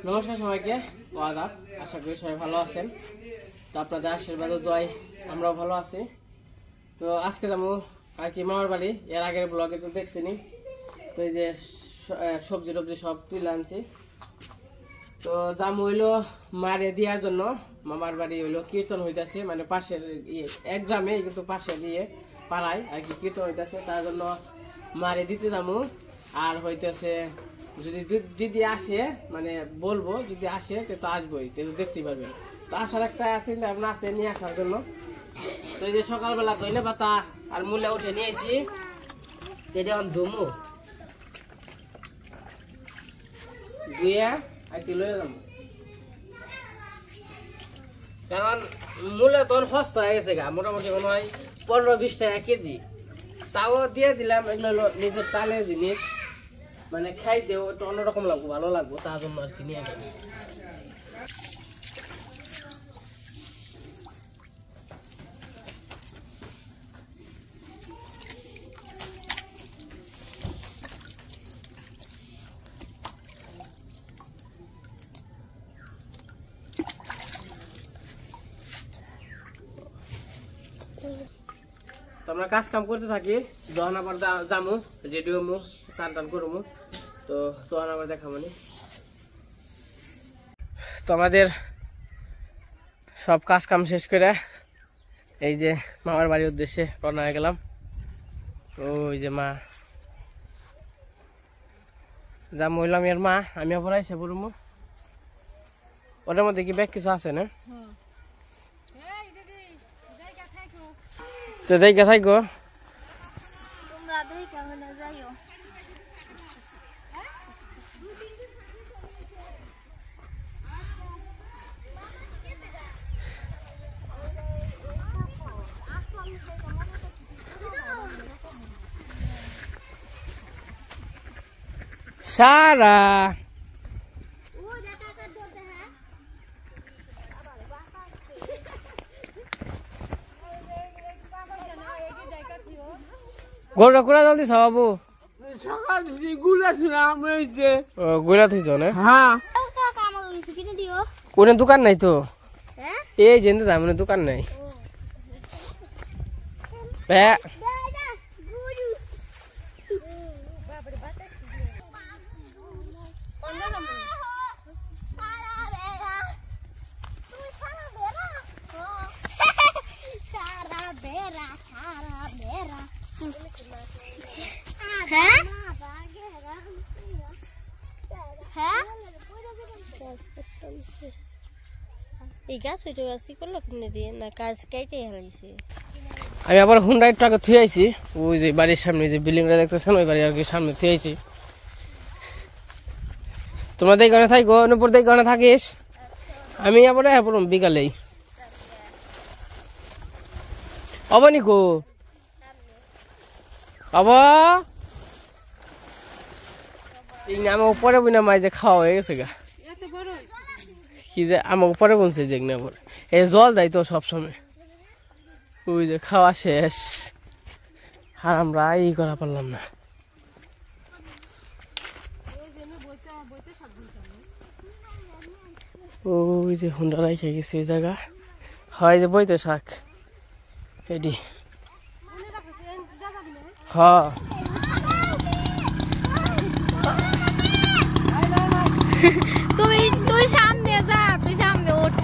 নমস্কার সবাইকে, আদাব। আশা করি সবাই ভালো আছেন। তো আপনাদের আশীর্বাদ ও দোয়ায় আমরাও ভালো আছি। তো আজকে যাবো আর কি মামার বাড়ি। এর আগের ব্লগে তো দেখছিনি। তো এই যে সবজি টবজি সব তুলে আনছি। তো যাম হইলো মারে দেওয়ার জন্য। মামার বাড়ি হইলো কীর্তন হইতেছে, মানে পাশের এক গ্রামে কিন্তু পাশের পাড়ায় আর কি কীর্তন হইতেছে, তার জন্য মারে দিতে যাবো। আর হইতেছে যদি দিদি আসে, মানে বলবো যদি আসে তো আসবোই, তো দেখতেই পারবেন। তো আসার একটা চিন্তা ভাবনা আছে নিয়ে আসার জন্য। তো এই যে সকালবেলা ধইলে পাতা আর মূলা উঠে নিয়েছি, এটা এখন ধুমু ধুয়ে আর কি লয়ে যাবো। কারণ মূলা তখন সস্তা হয়ে গেছে গা, মোটামুটি মনে হয় 15-20 টাকা কেজি। তাও দিয়ে দিলাম। এগুলো নিজের টালের জিনিস, মানে খাইতে একটু অন্যরকম লাগবো, ভালো লাগবো, তার জন্য আর কি নিয়ে গেলাম। তো আমরা কাজ কাম করতে থাকি, যখন আবার যামু রেডি হমু, চান টান করমু, তো তখন আবার দেখাবো নি। তো আমাদের সব কাজ কাম শেষ করে এই যে মামার বাড়ির উদ্দেশ্যে রওনা হয়ে গেলাম। ওই যে মা যা মহিলাম এর মা, আমি আবার এসে পড়বো। ওটার মধ্যে কি ব্যাগ কিছু আছে না? তো দেখে থাকো। সারা গোড়া কোড়া জলদি সবাবু গুলা থইছ না? কোন দোকান নাই তো, এই জেনতে যাই মানে দোকান নাই। আমি আবার হুন্ডাই ট্রাকে থুয়ে আইছি, ওই যে বাড়ির সামনে যে বিল্ডিংটা দেখতেছেন ওই বাড়ি আর কি সামনে থুয়ে আইছি। তোমরা এই গানে থাকো, অনুপুর এই গানে থাকিস, আমি আবার বিকালেই অবনি কো আমার উপরে বুনা মাই যে খাওয়া হয়ে গেছে গা, কি যে আমার উপরে বলছে যে এই জল দেয় তো সবসময়, ওই যে খাওয়া শেষ আর আমরা এই করা পারলাম না। ওই যে হুন্ডা রাইখে গেছে এই জায়গা, হয় যে বইতে শাক এডি। হ্যাঁ তুই সামনে যা, তুই সামনে ওঠ।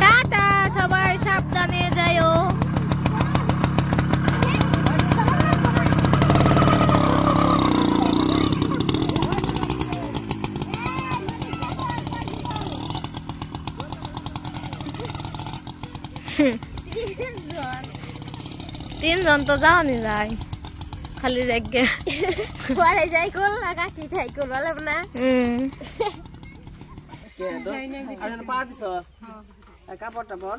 টাটা, সবাই সাবধানে যাইও। তিনজন তো যাওনি যায়, খালি জায়গা পরে যাই কল না কাকি থাই কল বলব না। পা দিছ কাপড়টা পর,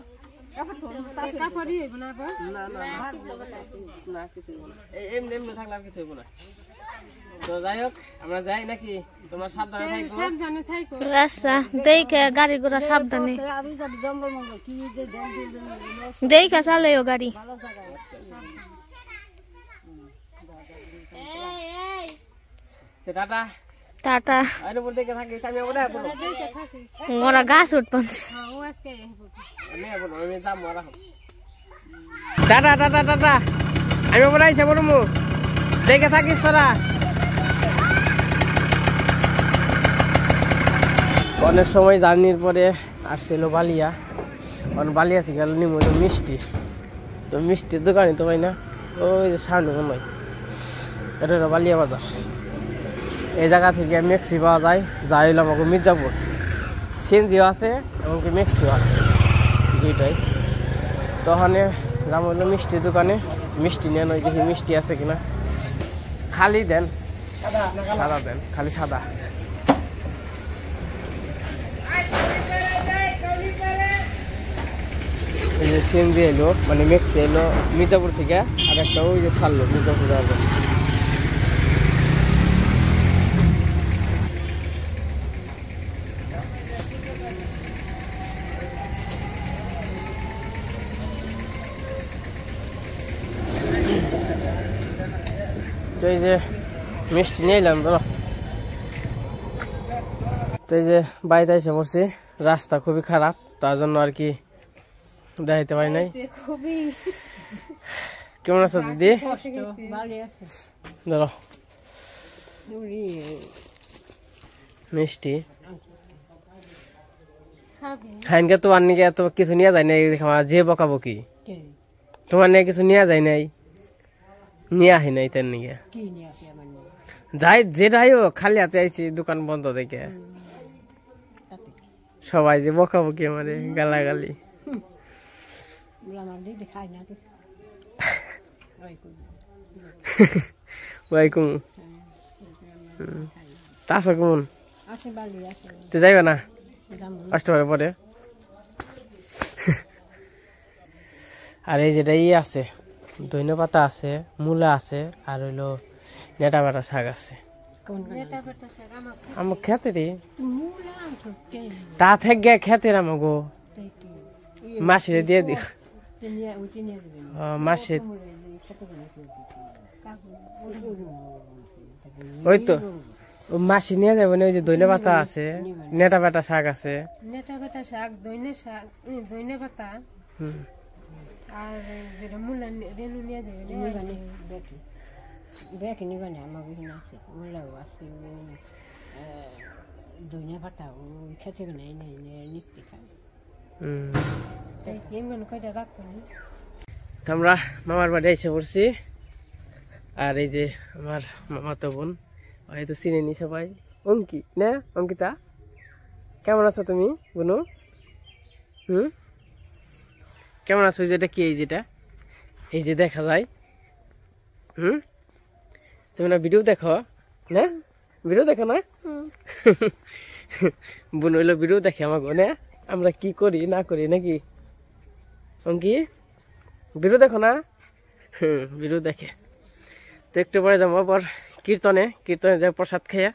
কাপড়ই হইব না পর, না কিছু এমনি এমনি থাকলে আর কিছু হইব না। তো যাই হোক আমরা যাই নাকি, তোমরা সাবধানে থাকো। সাবধানে থাকো। আচ্ছা, দেখে গাড়ি ঘোড়া সাবধানে দেখে চালাইও গাড়ি। টাটা, টাটা আরে উপর দেখে থাকিস আমি ওরে বলো ওরা গাছ উঠপন টাটা টাটা টাটা আমি ওপরে আইসা বলবো দেখে থাকিস তোরা অনেক সময় জার্নির পরে আসছিল বালিয়া বালিয়া থেকে নিমো মিষ্টি তো মিষ্টির দোকানে তো ভাই না ওই যে সামনে মনে হয় এটা হলো বালিয়া বাজার এই জায়গা থেকে মেক্সি পাওয়া যায় যা হইলো আমাকে মির্জাপুর সিএনজিও আছে এমনকি মেক্সিও আছে দুইটাই তো ওখানে যাবো হলো মিষ্টির দোকানে মিষ্টি নেন ওই দেখি মিষ্টি আছে কিনা খালি দেন সাদা দেন খালি সাদা এই যে সিএনজি এলো মানে মেক্সি এলো মির্জাপুর থেকে আর একটা ওই যে ছাড়লো মির্জাপুর যাবো তো এই যে মিষ্টি নিয়ে এলাম ধরো তো এই যে বাড়িতে এসে পড়ছি রাস্তা খুবই খারাপ তার জন্য আর কি দেখাইতে পারি নাই কেমন আছো দিদি ধরো মিষ্টি হাইনকে তোমার নিয়ে এত কিছু নিয়ে যায় নাই যে বকাবকি তোমার নিয়ে কিছু নিয়ে যায় নাই নিয়ে আহি নাই তার নিয়ে যাই যেটাই হোক খালি হাতে আইছি দোকান বন্ধ দেখে সবাই যে বকাবকি আমারে গালাগালি ওয়াইকুম তাস কেমন তুই যাইবে না অষ্টমের পরে আর এই যেটা ই আছে ধনে পাতা আছে মূলা আছে আর হইলো নেটা বেটা শাক আছে আমার খেতেরই তা থেকে খেতের আমাগো মাসিরে দিয়ে দি মাসে ওই তো মাসি নিয়ে যাবো না ওই যে ধনে পাতা আছে নেটা বেটা শাক আছে নেটা বেটা শাক ধনে পাতা আর যেটা মূলা রেনু নিয়ে যাবে দেখে নিবা না আমার এখানে আছে মূলাও আছে ধনিয়া পাতা খেতে নেই নিতে খাই কয়টা রাখতো আমরা মামার বাড়ি এসে পড়ছি আর এই যে আমার মামাতো বোন হয়তো চিনে নি সবাই অঙ্কি না অঙ্কিতা কেমন আছো তুমি বোনু কেমন আছো যেটা কি যেটা এই যে দেখা যায় তুমি না ভিডিও দেখো না ভিডিও দেখো না বোন হইলো ভিডিও দেখে আমাকে না আমরা কি করি না করি নাকি অঙ্কি ভিডিও দেখো না ভিডিও দেখে তো একটু পরে যাবো আবার কীর্তনে যাই প্রসাদ খেয়ে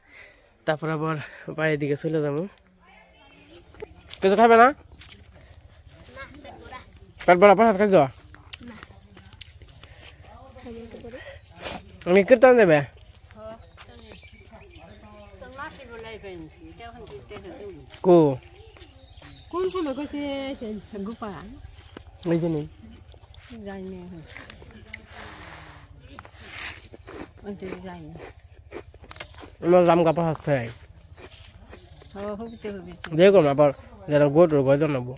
তারপর আবার বাড়ির দিকে চলে যাবো কিছু খাবে না পেট ভরা প্রসাদ খাই যাওয়া আমি কীর্তন দেবে কো কোন সময় কইছে গোপা ওই যে নেই যাইনি যাইনি আমার জামগা প্রসাদ খাই দেখো না আবার যারা গোটর গজ নেবো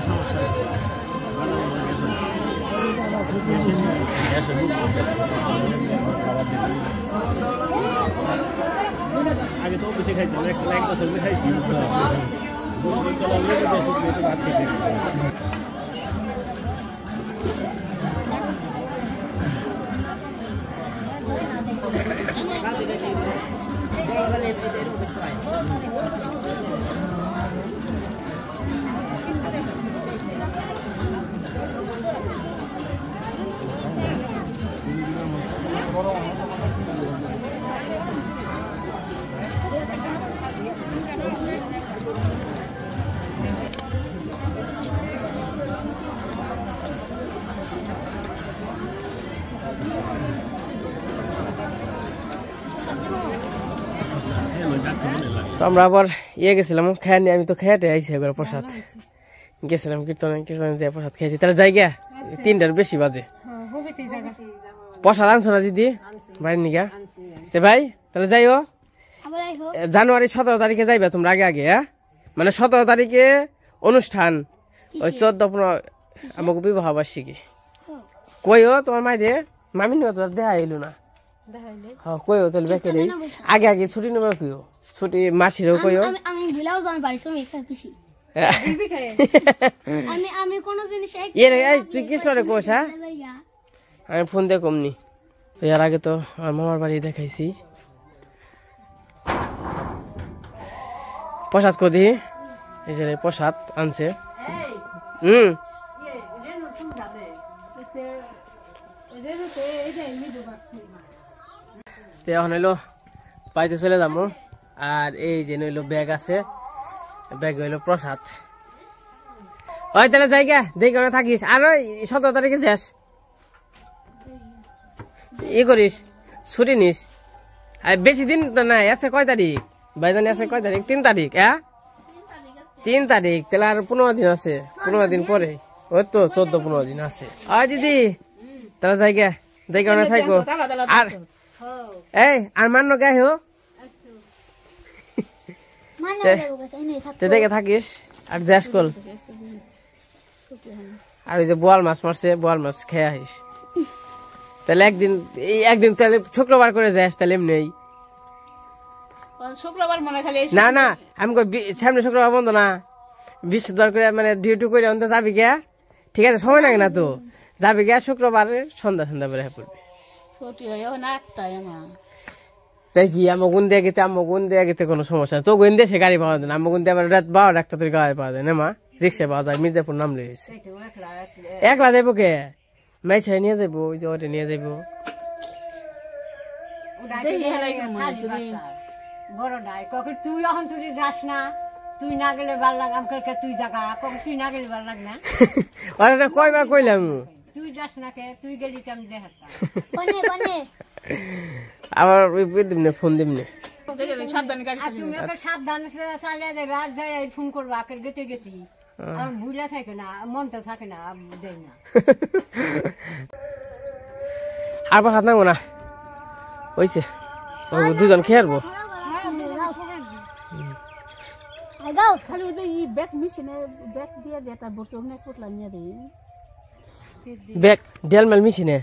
সমস্যা বেশি খাইছি না, এক বছর খাইছি। ভাত খেতে তো আমরা আবার গেছিলাম খেয়ে নিয়ে, আমি তো খেয়েটে আইসি একবার প্রসাদ গেছিলাম কীর্তনে যে প্রসাদ খেয়েছি। তাহলে জায়গা 3টার বেশি বাজে। প্রসাদ আনছো না দিদি বাড়ির নিগা? ভাই তাহলে যাইও জানুয়ারি 17 তারিখে যাইবা তোমরা আগে আগে। হ্যাঁ মানে 17 তারিখে অনুষ্ঠান, ওই 14-15 আমাকে বিবাহ বার্ষিকী। কইও তোমার মাইরে মামি নিয়ে তো দেখা এলো না। হ্যাঁ কইও তাহলে বেঁকে নেই আগে আগে ছুটি নেবে কেউ ছুটি মাসিরও কইও। আমি ভুলাও যাই বাড়ি তুমি একা পিছি আমি কোন জিনিস তুই কৃষ্ণ রে কোষ? হ্যাঁ আমি ফোন দিয়ে কমনি তো। এর আগে তো আমার মামার বাড়ি দেখাইছি। প্রসাদ কদি এই যে প্রসাদ আনছে। এখন হইলো বাড়িতে চলে যাবো। আর এই যে নইলো ব্যাগ আছে, ব্যাগ হইলো প্রসাদ। ওই তাহলে জায়গা দেখে থাকিস। আর ওই 17 তারিখে যাস করিস ছুটি নিস। আর বেশি দিন তো নাই, আছে কয় তারিখ ভাইজানি? আছে কয় তারিখ? 3 তারিখ। হ্যাঁ 3 তারিখ, তাহলে আর 15 দিন আছে। 15 দিন পরে ওই তো 14-15 দিন আছে। আর দিদি তাহলে জায়গা দেখে থাকবো। আর এই আর মান্য গায়ে হো দেখে থাকিস আর যাস কল। আর ওই যে বোয়াল মাছ মারছে, বোয়াল মাছ খেয়ে আসিস। তাহলে একদিন তাহলে শুক্রবার করে যাস। তাহলে এমনি শুক্রবার মনে খালি না না আমি সামনে শুক্রবার বন্ধ না, বৃহস্পতিবার করে মানে ডিউটি করে অন্ত যাবি গে। ঠিক আছে সময় লাগে না তো, যাবি গে শুক্রবারে সন্ধ্যা বেড়ে পড়বে। তাই কি আমার গুন দিয়ে গেতে, আমার গুন দিয়ে গেতে কোনো সমস্যা তো গুন দিয়ে সে গাড়ি পাওয়া যায় না। আমার গুন দিয়ে আবার রাত 12-1টা তৈরি গাড়ি পাওয়া যায় না মা, রিক্সা পাওয়া যায়। মির্জাপুর নাম লেগেছে। একলা যাবো কে? মাইছাই নিয়ে যাবো, ওই যে ওটা নিয়ে যাবো। বড় নাই কখন তুই এখন তুই যাস না, তুই না গেলে ভাল লাগ। আমাকে তুই জাগা কখন তুই না গেলে ভাল লাগ না। আরে কয়বার কইলাম তুই যাস না কে? তুই গেলি তো আমি দেখাতাম। আবার দিমনে ফোন দিমনে তুমি ওকে সাবধানে চালিয়ে দেবে। আর যাই ফোন করবো আকের গেতে গেতি আর ভুলে থাকে না, মন তো থাকে না, দেয় না। আর হাত নামো না হয়েছে, দুজন খেয়ে আসবো। ব্যাগ ডেলমেল মেশিনে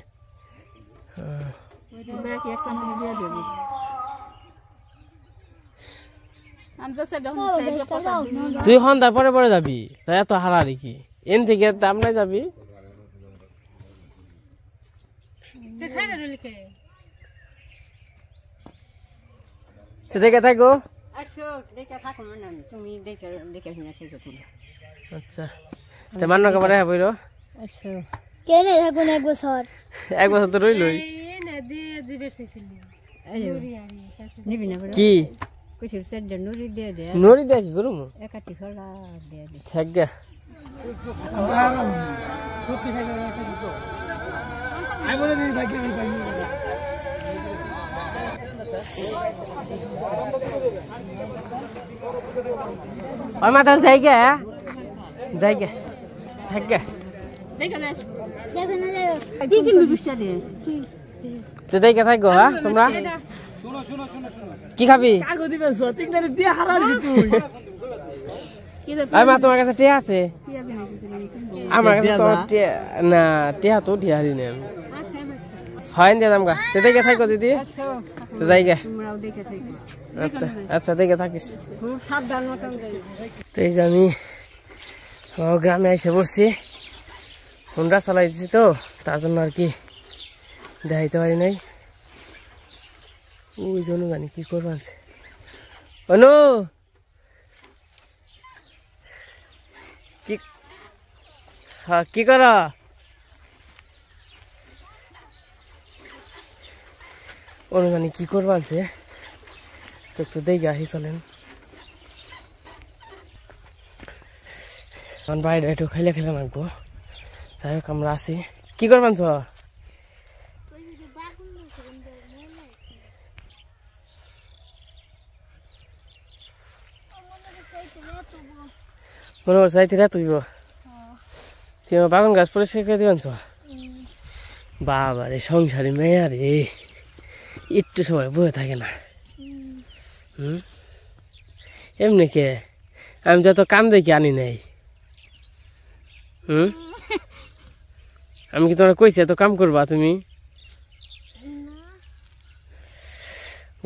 তুই সন্ধ্যার পরে পরে যাবি, তাই এত হারারি কি? এন থেকে আমরা যাবি। দেখে থাকো। আচ্ছা মান্য কাপড় হ্যাঁ বইর এক বছর তো রইল কি নড়ি দেয়া কি করুম থাকা ওই মাথা জায়গা জায়গা থাকা দেখে থাকো। হ্যাঁ তোমরা কি খাবি? মা তোমার কাছে টিয়া আছে? আমার কাছে তো না টিয়া তো টিয়া হারি নেই আমি। হয় দিয়ে দাম গা তে দেখে থাকো দিদি তো যাই গে তোমরাও দেখে থাকো আচ্ছা আচ্ছা দেখে থাকিস খুব সাবধান মতন যাই তো এই যে আমি গ্রামে এসে পড়ছি হুন্ডা চালাই দিছি তো তার জন্য আর কি দেখাইতে পারি নাই ওই জন্য জানি কি করবো আনছে অনু কি হ্যাঁ কি কর অনু জানি কি করবো আনছে তো একটু দেখে আসি চলেন বাইরে একটু খেলে খেলে রাখবো যাই হোক আমরা আসি কি করবেন তো মনে করছে যাইতে রাত হইব তুই আমার বাগান গাছ পরিষ্কার করে দিবেন তো বাবা রে সংসারী মেয়া রে একটু সময় বয়ে থাকে না এমনি কে আমি যত কাম দেখি আনি নাই আমি কি তোমার কইছি এত কাম করবা তুমি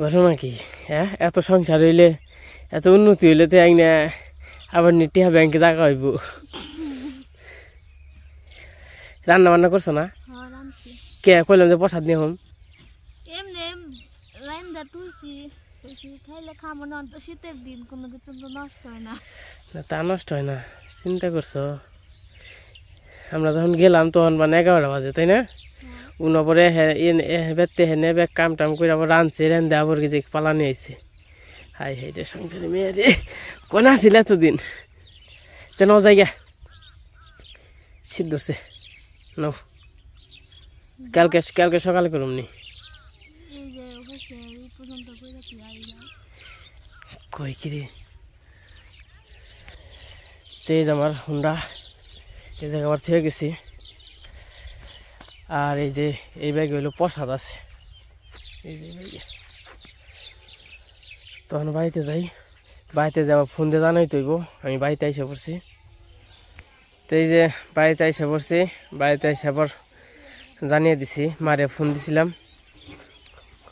ঘটনা কি হ্যাঁ এত সংসার হইলে এত উন্নতি হইলে তো এক না আবার নিটিহা ব্যাংকে টাকা হইব রান্না বান্না করছো না কে কইলাম যে প্রসাদ নিয়ে হম এমনি রাইন্দা তুলছি খাইলে খাবো না তো শীতের দিন কোনো কিছু তো নষ্ট হয় না তা নষ্ট হয় না চিন্তা করছো আমরা যখন গেলাম তখন মানে 11টা বাজে তাই না উনপরে বেতে হেনে বেগ কাম টাম করে আবার রাঁধছে রেঁধে আবার যে পালানি আইছে হাই হাই রে সংসারে মেয়ে রে কোন আসিল এতদিন তেন জায়গা সিদ্ধছে ন কালকে সকালে করুম নি কই কিরে তেজ আমার হুন্ডা এই জায়গা আবার থেকে গেছি আর এই যে এই ব্যাগে হইলো প্রসাদ আছে এই যে তখন বাড়িতে যাই বাড়িতে যাওয়া ফোন দিয়ে জানাই তৈব আমি বাড়িতে এসে পড়ছি তো এই যে বাড়িতে এসে পড়ছি বাড়িতে এসে আবার জানিয়ে দিছি মারে ফোন দিছিলাম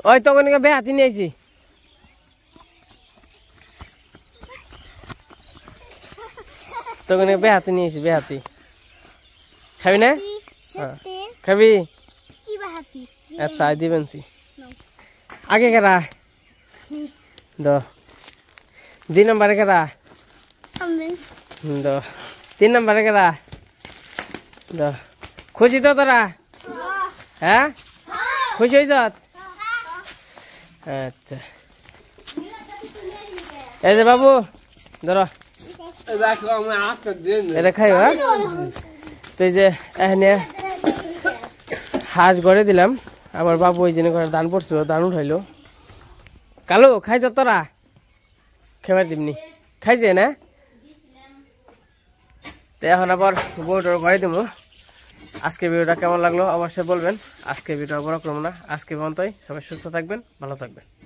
ওই তখন বেহাতি নিয়ে আইছি তখন বেহাতি নিয়েছি বেহাতি খাবি না খাবি আচ্ছা দিবেন আগে কেরা দ 2 নম্বরে কেরা দ 3 নম্বরে কেরা দ খুশি তো তোরা হ্যাঁ খুশি হয়েছ আচ্ছা এই যে বাবু ধরো এটা খাই হ্যাঁ তো এই যে এখানে হাঁস গড়ে দিলাম আবার বাবু ওই জন্য করে দান পড়ছিল দান উঠাইলো কালো খাইছ তোরা খেবার দিমনি খাইছে না তো এখন আবার বউটার ঘরে দিব আজকে ভিডিওটা কেমন লাগলো অবশ্যই বলবেন আজকে ভিডিওটা বড় করবো না আজকে পর্যন্তই সবাই সুস্থ থাকবেন ভালো থাকবেন